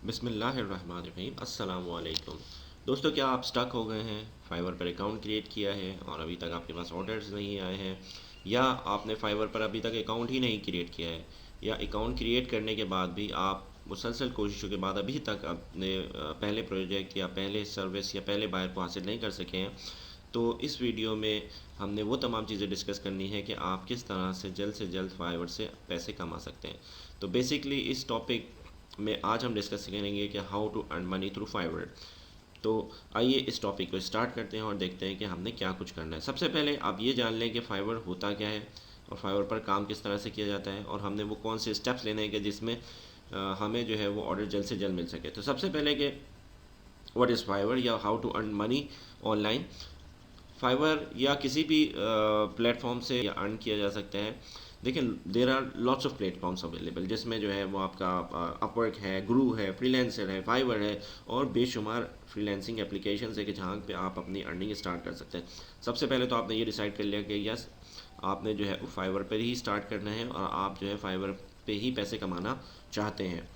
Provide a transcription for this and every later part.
बिस्मिल्लाहिर्रहमानिर्रहीम अस्सलाम वालेकुम। दोस्तों, क्या आप स्टक हो गए हैं? फाइवर पर अकाउंट क्रिएट किया है और अभी तक आपके पास ऑर्डर्स नहीं आए हैं, या आपने फाइवर पर अभी तक अकाउंट ही नहीं क्रिएट किया है, या अकाउंट क्रिएट करने के बाद भी आप मुसलसल कोशिशों के बाद अभी तक अपने पहले प्रोजेक्ट या पहले सर्विस या पहले बायर को हासिल नहीं कर सके हैं, तो इस वीडियो में हमने वो तमाम चीज़ें डिस्कस करनी है कि आप किस तरह से जल्द फाइवर से पैसे कमा सकते हैं। तो बेसिकली इस टॉपिक में आज हम डिस्कस करेंगे कि how to earn money through Fiverr. तो आइए इस टॉपिक को स्टार्ट करते हैं और देखते हैं कि हमने क्या कुछ करना है। सबसे पहले आप ये जान लें कि फाइवर होता क्या है और फाइवर पर काम किस तरह से किया जाता है, और हमने वो कौन से स्टेप्स लेने हैं कि जिसमें हमें जो है वो ऑर्डर जल्द से जल्द मिल सके। तो सबसे पहले कि व्हाट इज़ फाइवर या how to earn money online. Fiverr या किसी भी प्लेटफॉर्म से अर्न किया जा सकता है। देखिए, there are lots of platforms available, जिसमें जो है वो आपका अपवर्क है, ग्रू है, फ्रीलांसर है, फाइवर है, और बेशुमार फ्रीलांसिंग एप्लीकेशन है कि जहाँ पे आप अपनी अर्निंग स्टार्ट कर सकते हैं। सबसे पहले तो आपने ये डिसाइड कर लिया कि यस, आपने जो है फाइवर पर ही स्टार्ट करना है और आप जो है फाइवर पे ही पैसे कमाना चाहते हैं।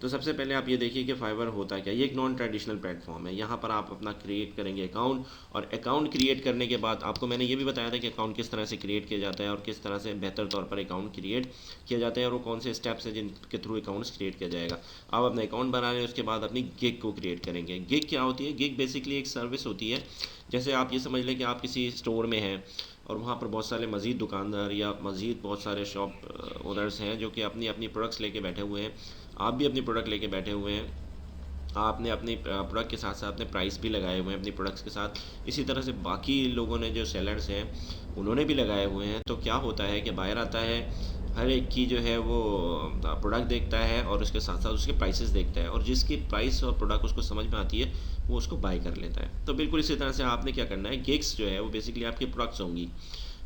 तो सबसे पहले आप ये देखिए कि फाइवर होता है क्या। ये एक नॉन ट्रेडिशनल प्लेटफॉर्म है। यहाँ पर आप अपना क्रिएट करेंगे अकाउंट, और अकाउंट क्रिएट करने के बाद आपको मैंने ये भी बताया था कि अकाउंट किस तरह से क्रिएट किया जाता है और किस तरह से बेहतर तौर पर अकाउंट क्रिएट किया जाता है, और वो कौन से स्टेप्स हैं जिनके थ्रू अकाउंट्स क्रिएट किया जाएगा। आप अपना अकाउंट बना लें, उसके बाद अपनी गिग को क्रिएट करेंगे। गिग क्या होती है? गिग बेसिकली एक सर्विस होती है। जैसे आप ये समझ लें कि आप किसी स्टोर में हैं और वहाँ पर बहुत सारे मज़ीद दुकानदार या मज़ीद बहुत सारे शॉप ओनर्स हैं जो कि अपनी अपनी प्रोडक्ट्स लेके बैठे हुए हैं। आप भी अपनी प्रोडक्ट लेके बैठे हुए हैं। आपने अपनी प्रोडक्ट के साथ साथ अपने प्राइस भी लगाए हुए हैं अपनी प्रोडक्ट्स के साथ। इसी तरह से बाकी लोगों ने, जो सेलर्स हैं, उन्होंने भी लगाए हुए हैं। तो क्या होता है कि बायर आता है, हर एक की जो है वो प्रोडक्ट देखता है और उसके साथ साथ उसके प्राइसेस देखता है, और जिसकी प्राइस और प्रोडक्ट उसको समझ में आती है वो उसको बाय कर लेता है। तो बिल्कुल इसी तरह से आपने क्या करना है, गिग्स जो है वो बेसिकली आपकी प्रोडक्ट्स होंगी।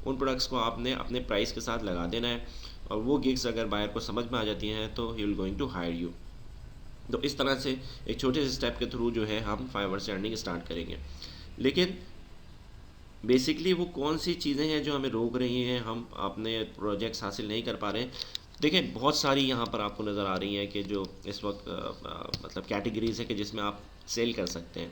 उन प्रोडक्ट्स को आपने अपने प्राइस के साथ लगा देना है, और वो गिग्स अगर बायर को समझ में आ जाती हैं तो he will going to hire you. तो इस तरह से एक छोटे से स्टेप के थ्रू जो है हम फाइवर से अर्निंग स्टार्ट करेंगे। लेकिन बेसिकली वो कौन सी चीज़ें हैं जो हमें रोक रही हैं, हम अपने प्रोजेक्ट्स हासिल नहीं कर पा रहे हैं? देखिए, बहुत सारी यहाँ पर आपको नज़र आ रही हैं कि जो इस वक्त मतलब कैटेगरीज है कि जिसमें आप सेल कर सकते हैं,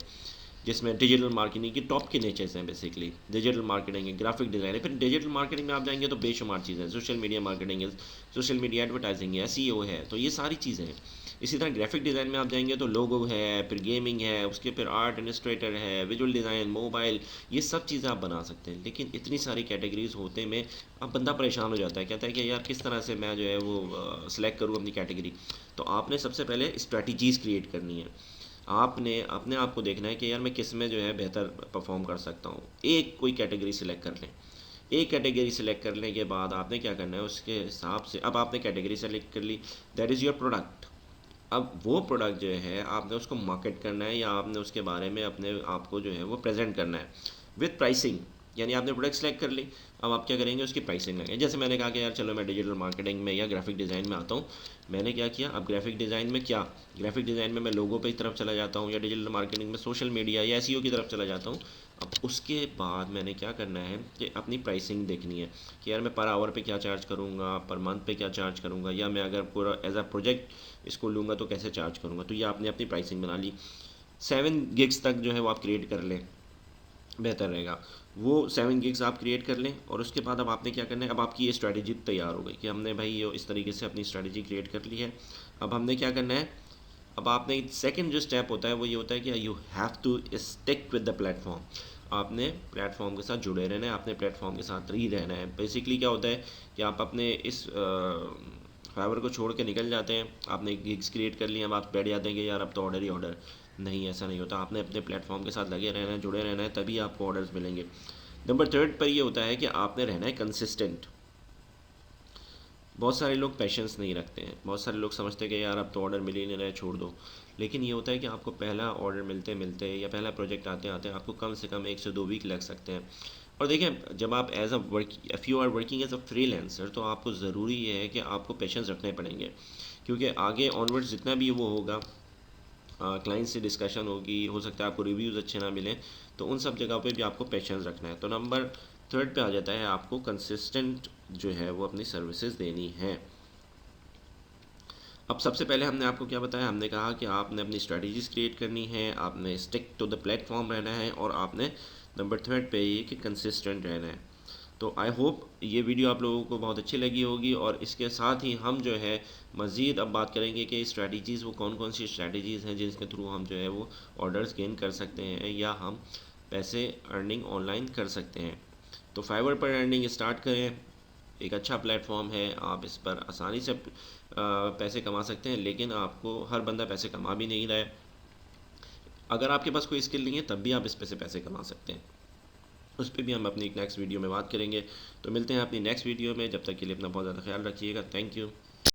जिसमें डिजिटल मार्केटिंग की टॉप के नेचर्स हैं। बेसिकली डिजिटल मार्केटिंग है, ग्राफिक डिज़ाइन है। फिर डिजिटल मार्केटिंग में आप जाएंगे तो बेशुमार चीज़ें हैं। सोशल मीडिया मार्केटिंग है, सोशल मीडिया एडवर्टाइजिंग है, एसईओ है, तो ये सारी चीज़ें हैं। इसी तरह ग्राफिक डिज़ाइन में आप जाएंगे तो लोगो है, फिर गेमिंग है, उसके फिर आर्ट इलस्ट्रेटर है, विजुअल डिज़ाइन, मोबाइल, ये सब चीज़ें आप बना सकते हैं। लेकिन इतनी सारी कैटेगरीज होते में अब बंदा परेशान हो जाता है, कहता है कि यार किस तरह से मैं जो है वो सिलेक्ट करूँ अपनी कैटेगरी। तो आपने सबसे पहले स्ट्रैटेजीज़ क्रिएट करनी है। आपने अपने आप को देखना है कि यार मैं किस में जो है बेहतर परफॉर्म कर सकता हूँ। एक कोई कैटेगरी सिलेक्ट कर लें। एक कैटेगरी सिलेक्ट करने के बाद आपने क्या करना है, उसके हिसाब से अब आपने कैटेगरी सेलेक्ट कर ली, दैट इज़ योर प्रोडक्ट। अब वो प्रोडक्ट जो है आपने उसको मार्केट करना है, या आपने उसके बारे में अपने आप को जो है वो प्रेजेंट करना है विथ प्राइसिंग। यानी आपने प्रोडक्ट सेलेक्ट कर ली, अब आप क्या करेंगे, उसकी प्राइसिंग लगाएंगे। जैसे मैंने कहा कि यार चलो मैं डिजिटल मार्केटिंग में या ग्राफिक डिज़ाइन में आता हूँ। मैंने क्या किया, अब ग्राफिक डिज़ाइन में क्या, ग्राफिक डिज़ाइन में मैं लोगों पे की तरफ चला जाता हूँ, या डिजिटल मार्केटिंग में सोशल मीडिया या एसईओ की तरफ चला जाता हूँ। अब उसके बाद मैंने क्या करना है कि अपनी प्राइसिंग देखनी है कि यार मैं पर आवर पे क्या चार्ज करूँगा, पर मंथ पे क्या चार्ज करूँगा, या मैं अगर पूरा एज अ प्रोजेक्ट इसको लूँगा तो कैसे चार्ज करूँगा। तो ये आपने अपनी प्राइसिंग बना ली। 7 गिग्स तक जो है वो आप क्रिएट कर लें, बेहतर रहेगा। वो 7 गिग्स आप क्रिएट कर लें, और उसके बाद अब आपने क्या करना है, अब आपकी ये स्ट्रैटेजी तैयार हो गई कि हमने भाई ये इस तरीके से अपनी स्ट्रैटेजी क्रिएट कर ली है। अब हमने क्या करना है, अब आपने सेकंड जो स्टेप होता है वो ये होता है कि you have to stick with the platform. आपने प्लेटफॉर्म के साथ जुड़े रहना है, आपने प्लेटफॉर्म के साथ ही रहना है। बेसिकली क्या होता है कि आप अपने इस फाइवर को छोड़ के निकल जाते हैं, आपने गिग्स क्रिएट कर लिए, अब आप बैठ जाते हैं कि यार अब तो ऑर्डर ही ऑर्डर। नहीं, ऐसा नहीं होता। आपने अपने प्लेटफॉर्म के साथ लगे रहना है, जुड़े रहना है, तभी आपको ऑर्डर्स मिलेंगे। नंबर थर्ड पर ये होता है कि आपने रहना है कंसिस्टेंट। बहुत सारे लोग पेशेंस नहीं रखते हैं, बहुत सारे लोग समझते हैं कि यार अब तो ऑर्डर मिल ही नहीं रहा है, छोड़ दो। लेकिन ये होता है कि आपको पहला ऑर्डर मिलते मिलते या पहला प्रोजेक्ट आते आते आपको कम से कम 1 से 2 वीक लग सकते हैं। और देखें, जब आप as a work, if you are working as a freelancer, तो आपको ज़रूरी है कि आपको पेशेंस रखने पड़ेंगे, क्योंकि आगे ऑनवर्ड्स जितना भी वो होगा, क्लाइंट से डिस्कशन होगी, हो सकता है आपको रिव्यूज़ अच्छे ना मिलें, तो उन सब जगह पे भी आपको पेशेंस रखना है। तो नंबर थर्ड पे आ जाता है आपको कंसिस्टेंट जो है वो अपनी सर्विसेज देनी है। अब सबसे पहले हमने आपको क्या बताया, हमने कहा कि आपने अपनी स्ट्रेटजीज क्रिएट करनी है, आपने स्टिक टू द प्लेटफॉर्म रहना है, और आपने नंबर थर्ड पे ये कि कंसिस्टेंट रहना है। तो आई होप ये वीडियो आप लोगों को बहुत अच्छी लगी होगी, और इसके साथ ही हम जो है मज़ीद अब बात करेंगे कि स्ट्रेटजीज़ वो कौन कौन सी स्ट्रेटजीज़ हैं जिनके थ्रू हम जो है वो ऑर्डर्स गेन कर सकते हैं या हम पैसे अर्निंग ऑनलाइन कर सकते हैं। तो फाइवर पर अर्निंग स्टार्ट करें, एक अच्छा प्लेटफॉर्म है, आप इस पर आसानी से पैसे कमा सकते हैं, लेकिन आपको हर बंदा पैसे कमा भी नहीं रहा है। अगर आपके पास कोई स्किल नहीं है तब भी आप इस पे से पैसे कमा सकते हैं। उस पर भी हम अपनी एक नेक्स्ट वीडियो में बात करेंगे। तो मिलते हैं अपनी नेक्स्ट वीडियो में, जब तक के लिए अपना बहुत ज़्यादा ख्याल रखिएगा। Thank you.